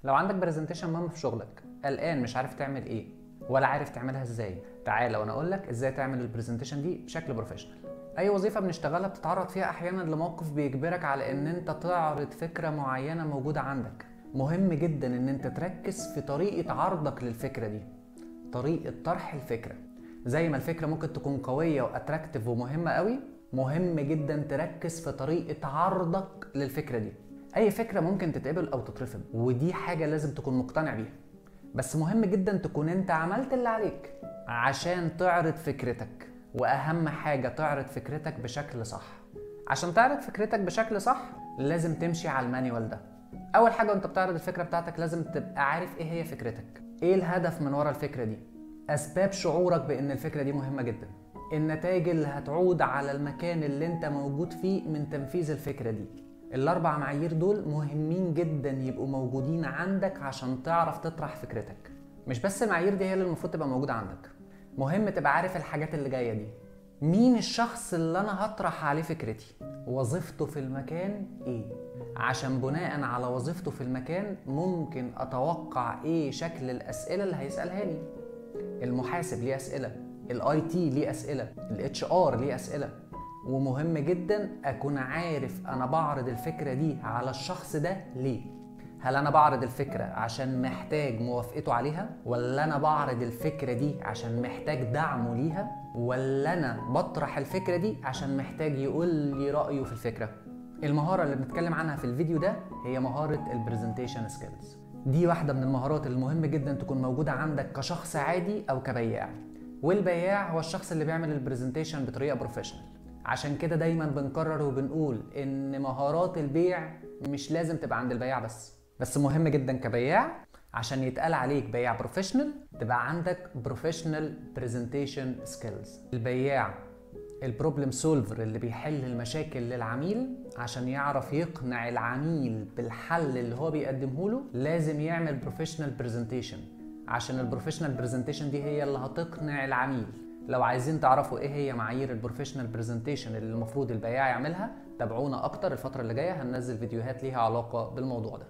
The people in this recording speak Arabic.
لو عندك برزنتيشن مهم في شغلك، قلقان مش عارف تعمل ايه ولا عارف تعملها ازاي، تعالى وانا اقول لك ازاي تعمل البرزنتيشن دي بشكل بروفيشنال. اي وظيفه بنشتغلها بتتعرض فيها احيانا لموقف بيجبرك على ان انت تعرض فكره معينه موجوده عندك. مهم جدا ان انت تركز في طريقه عرضك للفكره دي، طريقه طرح الفكره. زي ما الفكره ممكن تكون قويه واتراكتيف ومهمه قوي، مهم جدا تركز في طريقه عرضك للفكره دي. اي فكره ممكن تتقبل او تترفض، ودي حاجه لازم تكون مقتنع بيها، بس مهم جدا تكون انت عملت اللي عليك عشان تعرض فكرتك. واهم حاجه تعرض فكرتك بشكل صح. عشان تعرض فكرتك بشكل صح لازم تمشي على المانيوال ده. اول حاجه وانت بتعرض الفكره بتاعتك لازم تبقى عارف ايه هي فكرتك، ايه الهدف من ورا الفكره دي، اسباب شعورك بان الفكره دي مهمه جدا، النتائج اللي هتعود على المكان اللي انت موجود فيه من تنفيذ الفكره دي. الاربع معايير دول مهمين جدا يبقوا موجودين عندك عشان تعرف تطرح فكرتك. مش بس المعايير دي هي اللي المفروض تبقى موجوده عندك، مهم تبقى عارف الحاجات اللي جايه دي. مين الشخص اللي انا هطرح عليه فكرتي؟ وظيفته في المكان ايه؟ عشان بناء على وظيفته في المكان ممكن اتوقع ايه شكل الاسئله اللي هيسالها لي. المحاسب ليه اسئله، الاي تي ليه اسئله، الاتش ار ليه اسئله. ومهم جدا اكون عارف انا بعرض الفكره دي على الشخص ده ليه. هل انا بعرض الفكره عشان محتاج موافقته عليها، ولا انا بعرض الفكره دي عشان محتاج دعمه ليها، ولا انا بطرح الفكره دي عشان محتاج يقول لي رايه في الفكره؟ المهاره اللي بنتكلم عنها في الفيديو ده هي مهاره البرزنتيشن سكيلز. دي واحده من المهارات اللي مهم جدا تكون موجوده عندك كشخص عادي او كبياع. والبياع هو الشخص اللي بيعمل البرزنتيشن بطريقه بروفيشنال. عشان كده دايما بنكرر وبنقول ان مهارات البيع مش لازم تبقى عند البياع بس مهم جدا كبياع عشان يتقال عليك بياع بروفيشنال تبقى عندك بروفيشنال برزنتيشن سكيلز. البياع البروبلم سولفر اللي بيحل المشاكل للعميل عشان يعرف يقنع العميل بالحل اللي هو بيقدمه له، لازم يعمل بروفيشنال برزنتيشن، عشان البروفيشنال برزنتيشن دي هي اللي هتقنع العميل. لو عايزين تعرفوا ايه هي معايير البروفيشنال برزنتيشن اللي المفروض البياع يعملها، تابعونا اكتر. الفترة اللي جاية هننزل فيديوهات ليها علاقة بالموضوع ده.